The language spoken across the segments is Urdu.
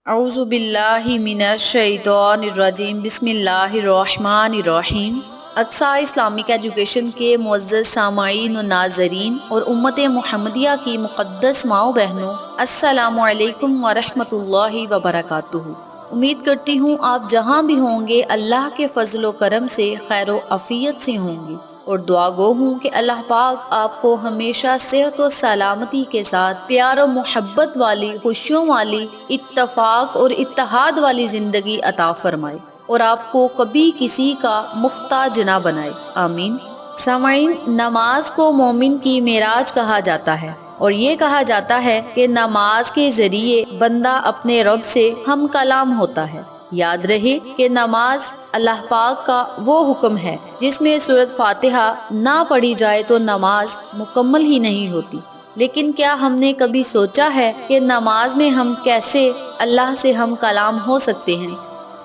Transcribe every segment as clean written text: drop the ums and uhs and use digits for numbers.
اعوذ باللہ من الشیطان الرجیم بسم اللہ الرحمن الرحیم۔ اقصی اسلامک ایجوکیشن کے معزز سامعین و ناظرین اور امت محمدیہ کی مقدس ماؤں بہنوں، السلام علیکم ورحمۃ اللہ وبرکاتہ۔ امید کرتی ہوں آپ جہاں بھی ہوں گے اللہ کے فضل و کرم سے خیر و عافیت سے ہوں گے، اور دعا گو ہوں کہ اللہ پاک آپ کو ہمیشہ صحت و سلامتی کے ساتھ پیار و محبت والی، خوشیوں والی، اتفاق اور اتحاد والی زندگی عطا فرمائے، اور آپ کو کبھی کسی کا محتاج نہ بنائے، آمین۔ سامعین، نماز کو مومن کی معراج کہا جاتا ہے، اور یہ کہا جاتا ہے کہ نماز کے ذریعے بندہ اپنے رب سے ہم کلام ہوتا ہے۔ یاد رہے کہ نماز اللہ پاک کا وہ حکم ہے جس میں سورۃ فاتحہ نہ پڑھی جائے تو نماز مکمل ہی نہیں ہوتی۔ لیکن کیا ہم نے کبھی سوچا ہے کہ نماز میں ہم کیسے اللہ سے ہم کلام ہو سکتے ہیں،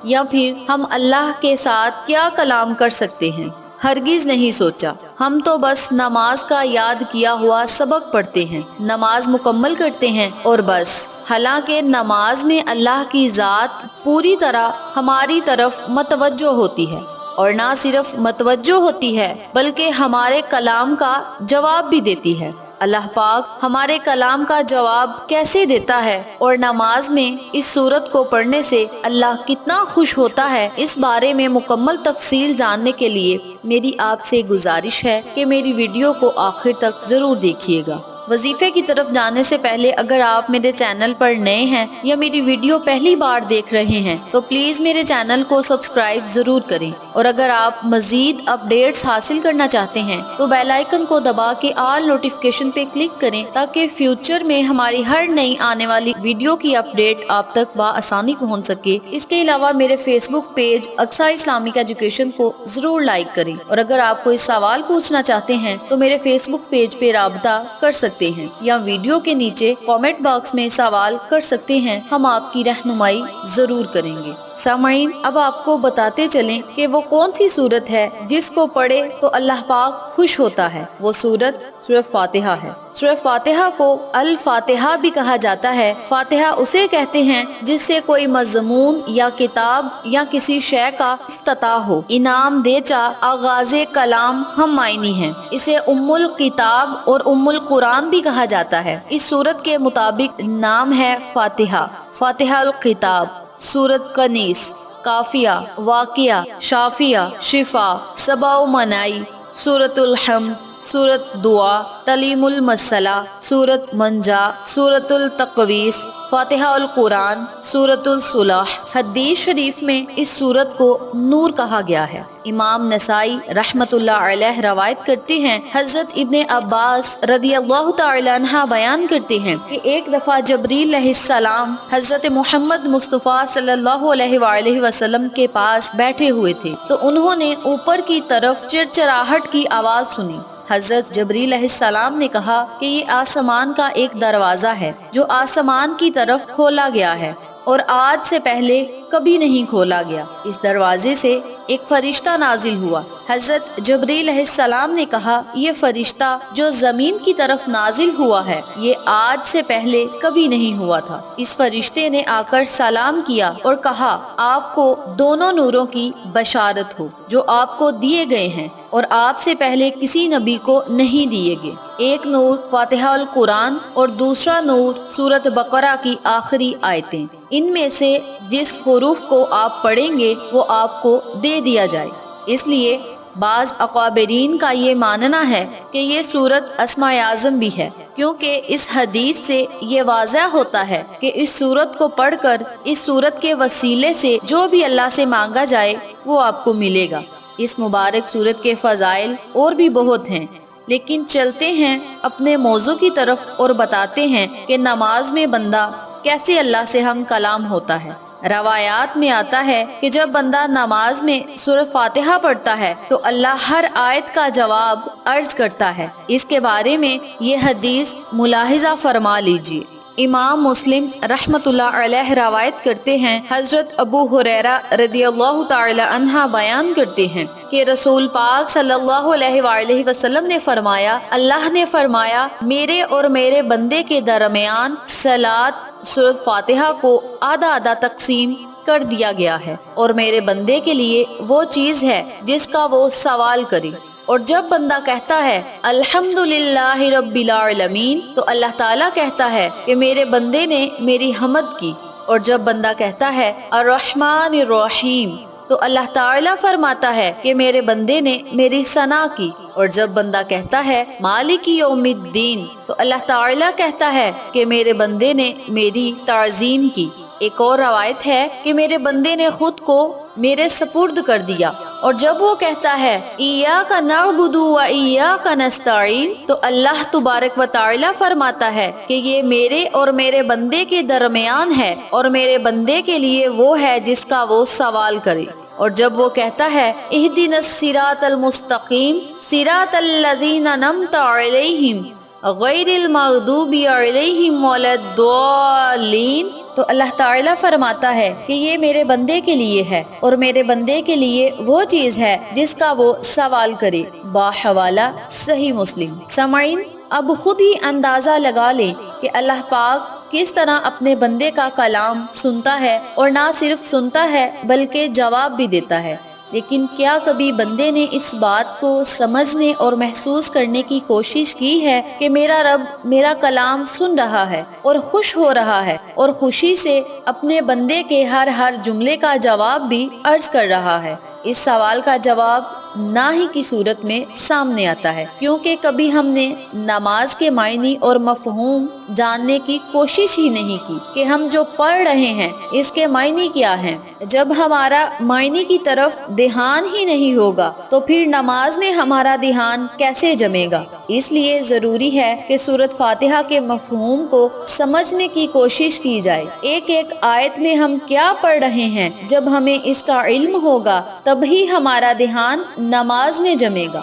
یا پھر ہم اللہ کے ساتھ کیا کلام کر سکتے ہیں؟ ہرگز نہیں سوچا۔ ہم تو بس نماز کا یاد کیا ہوا سبق پڑھتے ہیں، نماز مکمل کرتے ہیں اور بس۔ حالانکہ نماز میں اللہ کی ذات پوری طرح ہماری طرف متوجہ ہوتی ہے، اور نہ صرف متوجہ ہوتی ہے بلکہ ہمارے کلام کا جواب بھی دیتی ہے۔ اللہ پاک ہمارے کلام کا جواب کیسے دیتا ہے اور نماز میں اس سورت کو پڑھنے سے اللہ کتنا خوش ہوتا ہے، اس بارے میں مکمل تفصیل جاننے کے لیے میری آپ سے گزارش ہے کہ میری ویڈیو کو آخر تک ضرور دیکھیے گا۔ وظیفے کی طرف جانے سے پہلے اگر آپ میرے چینل پر نئے ہیں یا میری ویڈیو پہلی بار دیکھ رہے ہیں تو پلیز میرے چینل کو سبسکرائب ضرور کریں، اور اگر آپ مزید اپڈیٹس حاصل کرنا چاہتے ہیں تو بیل آئیکن کو دبا کے آل نوٹیفیکیشن پہ کلک کریں تاکہ فیوچر میں ہماری ہر نئی آنے والی ویڈیو کی اپڈیٹ آپ تک بآسانی پہنچ سکے۔ اس کے علاوہ میرے فیس بک پیج اقصی اسلامک ایجوکیشن کو ضرور لائک کریں، اور اگر آپ کوئی سوال پوچھنا چاہتے ہیں تو میرے فیس بک پیج پہ رابطہ کر سکتے ہیں، یا ویڈیو کے نیچے کامنٹ باکس میں سوال کر سکتے ہیں، ہم آپ کی رہنمائی ضرور کریں گے۔ سامعین، اب آپ کو بتاتے چلیں کہ وہ کون سی سورت ہے جس کو پڑھے تو اللہ پاک خوش ہوتا ہے۔ وہ سورت سورۃ فاتحہ ہے۔ سورۃ فاتحہ کو الفاتحہ بھی کہا جاتا ہے۔ فاتحہ اسے کہتے ہیں جس سے کوئی مضمون یا کتاب یا کسی شے کا افتتاح ہو، انعام دے چا آغاز کلام ہم معنی ہیں۔ اسے ام الکتاب اور ام القرآن بھی کہا جاتا ہے۔ اس سورت کے مطابق نام ہے فاتحہ، فاتحہ الکتاب، سورت کنیس، کافیہ، واقعہ، شافیہ، شفا، سبع و منائی، سورت الحمد، سورت دعا، تعلیم المسلہ، سورت منجا، سورت التقویس، فاتحہ القرآن، سورت الصلح۔ حدیث شریف میں اس سورت کو نور کہا گیا ہے۔ امام نسائی رحمت اللہ علیہ روایت کرتے ہیں، حضرت ابن عباس رضی اللہ تعالی عنہ بیان کرتے ہیں کہ ایک دفعہ جبریل علیہ السلام حضرت محمد مصطفیٰ صلی اللہ علیہ وآلہ وسلم کے پاس بیٹھے ہوئے تھے تو انہوں نے اوپر کی طرف چرچراہٹ کی آواز سنی۔ حضرت جبریل علیہ السلام نے کہا کہ یہ آسمان کا ایک دروازہ ہے جو آسمان کی طرف کھولا گیا ہے، اور آج سے پہلے کبھی نہیں کھولا گیا۔ اس دروازے سے ایک فرشتہ نازل ہوا۔ حضرت جبریل علیہ السلام نے کہا، یہ فرشتہ جو زمین کی طرف نازل ہوا ہے یہ آج سے پہلے کبھی نہیں ہوا تھا۔ اس فرشتے نے آ کر سلام کیا اور کہا، آپ کو دونوں نوروں کی بشارت ہو جو آپ کو دیے گئے ہیں اور آپ سے پہلے کسی نبی کو نہیں دیے گئے۔ ایک نور فاتحہ القرآن اور دوسرا نور سورت بقرہ کی آخری آیتیں۔ ان میں سے جس حروف کو آپ پڑھیں گے وہ آپ کو دے دیا جائے۔ اس لیے بعض اکابرین کا یہ ماننا ہے کہ یہ سورت اسماء اعظم بھی ہے، کیونکہ اس حدیث سے یہ واضح ہوتا ہے کہ اس سورت کو پڑھ کر اس سورت کے وسیلے سے جو بھی اللہ سے مانگا جائے وہ آپ کو ملے گا۔ اس مبارک سورت کے فضائل اور بھی بہت ہیں، لیکن چلتے ہیں اپنے موضوع کی طرف اور بتاتے ہیں کہ نماز میں بندہ کیسے اللہ سے ہم کلام ہوتا ہے۔ روایات میں آتا ہے کہ جب بندہ نماز میں سورۃ فاتحہ پڑھتا ہے تو اللہ ہر آیت کا جواب عرض کرتا ہے۔ اس کے بارے میں یہ حدیث ملاحظہ فرما لیجیے۔ امام مسلم رحمت اللہ علیہ روایت کرتے ہیں، حضرت ابو ہریرہ رضی اللہ تعالی عنہ بیان کرتے ہیں کہ رسول پاک صلی اللہ علیہ وآلہ وسلم نے فرمایا، اللہ نے فرمایا، میرے اور میرے بندے کے درمیان صلات سورۃ فاتحہ کو آدھا آدھا تقسیم کر دیا گیا ہے، اور میرے بندے کے لیے وہ چیز ہے جس کا وہ سوال کرے۔ اور جب بندہ کہتا ہے الحمدللہ رب العالمین تو اللہ تعالیٰ کہتا ہے کہ میرے بندے نے میری حمد کی۔ اور جب بندہ کہتا ہے الرحمن الرحیم تو اللہ تعالیٰ فرماتا ہے کہ میرے بندے نے میری ثنا کی۔ اور جب بندہ کہتا ہے مالک یوم الدین تو اللہ تعالیٰ کہتا ہے کہ میرے بندے نے میری تعظیم کی۔ ایک اور روایت ہے کہ میرے بندے نے خود کو میرے سپرد کر دیا۔ اور جب وہ کہتا ہے ایاک نعبد و ایاک نستعین تو اللہ تبارک و تعالی فرماتا ہے کہ یہ میرے اور میرے بندے کے درمیان ہے، اور میرے بندے کے لیے وہ ہے جس کا وہ سوال کرے۔ اور جب وہ کہتا ہے اہدنا الصراط المستقیم صراط الذین انعمت علیہم غیر المغضوب علیہم ولا الضالین تو اللہ تعالیٰ فرماتا ہے کہ یہ میرے بندے کے لیے ہے، اور میرے بندے کے لیے وہ چیز ہے جس کا وہ سوال کرے۔ باحوالہ صحیح مسلم۔ سامعین، اب خود ہی اندازہ لگا لیں کہ اللہ پاک کس طرح اپنے بندے کا کلام سنتا ہے، اور نہ صرف سنتا ہے بلکہ جواب بھی دیتا ہے۔ لیکن کیا کبھی بندے نے اس بات کو سمجھنے اور محسوس کرنے کی کوشش کی ہے کہ میرا رب میرا کلام سن رہا ہے اور خوش ہو رہا ہے، اور خوشی سے اپنے بندے کے ہر جملے کا جواب بھی عرض کر رہا ہے؟ اس سوال کا جواب نہ ہی کی صورت میں سامنے آتا ہے، کیونکہ کبھی ہم نے نماز کے معنی اور مفہوم جاننے کی کوشش ہی نہیں کی کہ ہم جو پڑھ رہے ہیں اس کے معنی کیا ہیں۔ جب ہمارا معنی کی طرف دھیان ہی نہیں ہوگا تو پھر نماز میں ہمارا دھیان کیسے جمے گا؟ اس لیے ضروری ہے کہ سورۃ فاتحہ کے مفہوم کو سمجھنے کی کوشش کی جائے۔ ایک ایک آیت میں ہم کیا پڑھ رہے ہیں، جب ہمیں اس کا علم ہوگا تب ہی ہمارا دھیان نماز میں جمے گا۔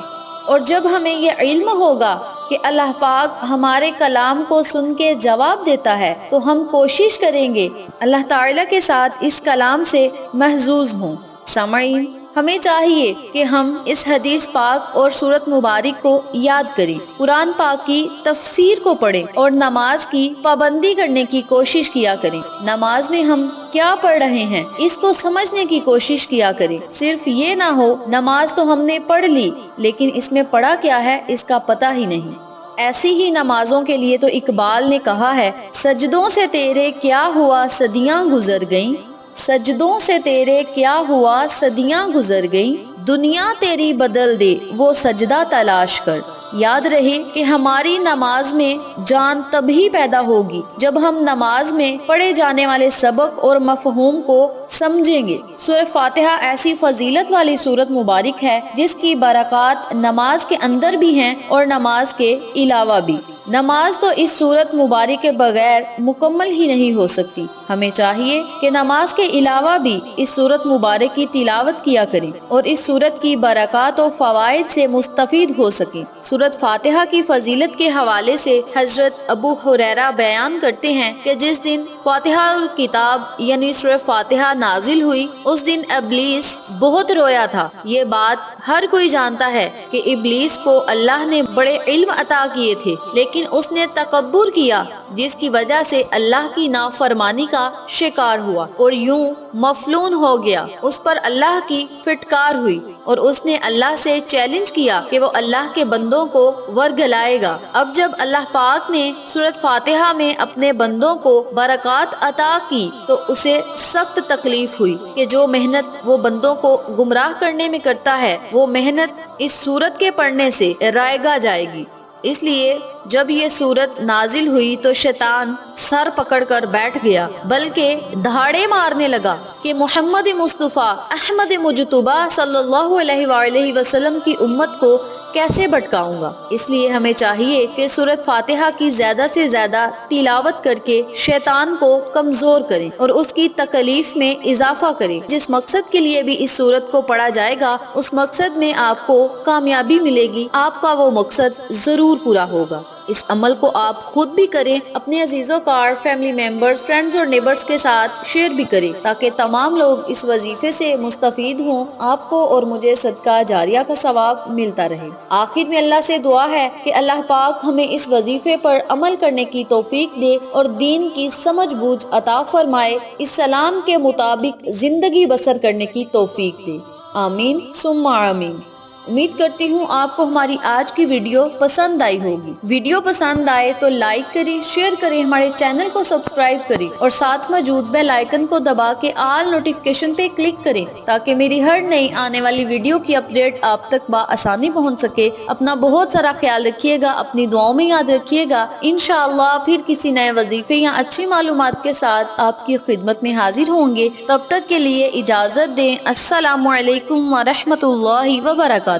اور جب ہمیں یہ علم ہوگا کہ اللہ پاک ہمارے کلام کو سن کے جواب دیتا ہے تو ہم کوشش کریں گے اللہ تعالیٰ کے ساتھ اس کلام سے محظوظ ہوں۔ سامعین، ہمیں چاہیے کہ ہم اس حدیث پاک اور سورت مبارک کو یاد کریں، قرآن پاک کی تفسیر کو پڑھیں اور نماز کی پابندی کرنے کی کوشش کیا کریں۔ نماز میں ہم کیا پڑھ رہے ہیں اس کو سمجھنے کی کوشش کیا کریں۔ صرف یہ نہ ہو نماز تو ہم نے پڑھ لی لیکن اس میں پڑھا کیا ہے اس کا پتہ ہی نہیں۔ ایسی ہی نمازوں کے لیے تو اقبال نے کہا ہے سجدوں سے تیرے کیا ہوا صدیاں گزر گئیں، سجدوں سے تیرے کیا ہوا صدیاں گزر گئیں، دنیا تیری بدل دے وہ سجدہ تلاش کر۔ یاد رہے کہ ہماری نماز میں جان تبھی پیدا ہوگی جب ہم نماز میں پڑھے جانے والے سبق اور مفہوم کو سمجھیں گے۔ سورۃ فاتحہ ایسی فضیلت والی سورت مبارک ہے جس کی برکات نماز کے اندر بھی ہیں اور نماز کے علاوہ بھی۔ نماز تو اس سورت مبارک کے بغیر مکمل ہی نہیں ہو سکتی۔ ہمیں چاہیے کہ نماز کے علاوہ بھی اس سورت مبارک کی تلاوت کیا کریں اور اس سورت کی برکات و فوائد سے مستفید ہو سکیں۔ سورت فاتحہ کی فضیلت کے حوالے سے حضرت ابو ہریرہ بیان کرتے ہیں کہ جس دن فاتحہ الکتاب یعنی سورۃ فاتحہ نازل ہوئی اس دن ابلیس بہت رویا تھا۔ یہ بات ہر کوئی جانتا ہے کہ ابلیس کو اللہ نے بڑے علم عطا کیے تھے، لیکن اس نے تکبر کیا جس کی وجہ سے اللہ کی نافرمانی کا شکار ہوا اور یوں مفلون ہو گیا۔ اس پر اللہ کی فٹکار ہوئی اور اس نے اللہ سے چیلنج کیا کہ وہ اللہ کے بندوں کو ورگلائے گا۔ اب جب اللہ پاک نے سورۃ فاتحہ میں اپنے بندوں کو برکات عطا کی تو اسے سخت تکلیف ہوئی کہ جو محنت وہ بندوں کو گمراہ کرنے میں کرتا ہے وہ محنت اس سورت کے پڑھنے سے رائگا جائے گی۔ اس لیے جب یہ سورت نازل ہوئی تو شیطان سر پکڑ کر بیٹھ گیا بلکہ دھاڑے مارنے لگا کہ محمد مصطفیٰ احمد مجتبی صلی اللہ علیہ وآلہ وسلم کی امت کو کیسے بھٹکاؤں گا۔ اس لیے ہمیں چاہیے کہ سورۃ فاتحہ کی زیادہ سے زیادہ تلاوت کر کے شیطان کو کمزور کریں اور اس کی تکلیف میں اضافہ کریں۔ جس مقصد کے لیے بھی اس سورت کو پڑھا جائے گا اس مقصد میں آپ کو کامیابی ملے گی، آپ کا وہ مقصد ضرور پورا ہوگا۔ اس عمل کو آپ خود بھی کریں، اپنے عزیزوں کار، فیملی ممبرز، فرینڈز اور نیبرز کے ساتھ شیئر بھی کریں تاکہ تمام لوگ اس وظیفے سے مستفید ہوں، آپ کو اور مجھے صدقہ جاریہ کا ثواب ملتا رہے۔ آخر میں اللہ سے دعا ہے کہ اللہ پاک ہمیں اس وظیفے پر عمل کرنے کی توفیق دے اور دین کی سمجھ بوجھ عطا فرمائے، اسلام کے مطابق زندگی بسر کرنے کی توفیق دے، آمین ثم آمین۔ امید کرتی ہوں آپ کو ہماری آج کی ویڈیو پسند آئی ہوگی۔ ویڈیو پسند آئے تو لائک کریں، شیئر کریں، ہمارے چینل کو سبسکرائب کریں اور ساتھ موجود بیل آئیکن کو دبا کے آل نوٹیفیکیشن پہ کلک کریں تاکہ میری ہر نئی آنے والی ویڈیو کی اپڈیٹ آپ تک بآسانی پہنچ سکے۔ اپنا بہت سارا خیال رکھیے گا، اپنی دعاؤں میں یاد رکھیے گا۔ انشاءاللہ پھر کسی نئے وظیفے یا اچھی معلومات کے ساتھ آپ کی خدمت میں حاضر ہوں گے۔ تب تک کے لیے اجازت دیں۔ السلام علیکم ورحمۃ اللہ وبرکاتہ۔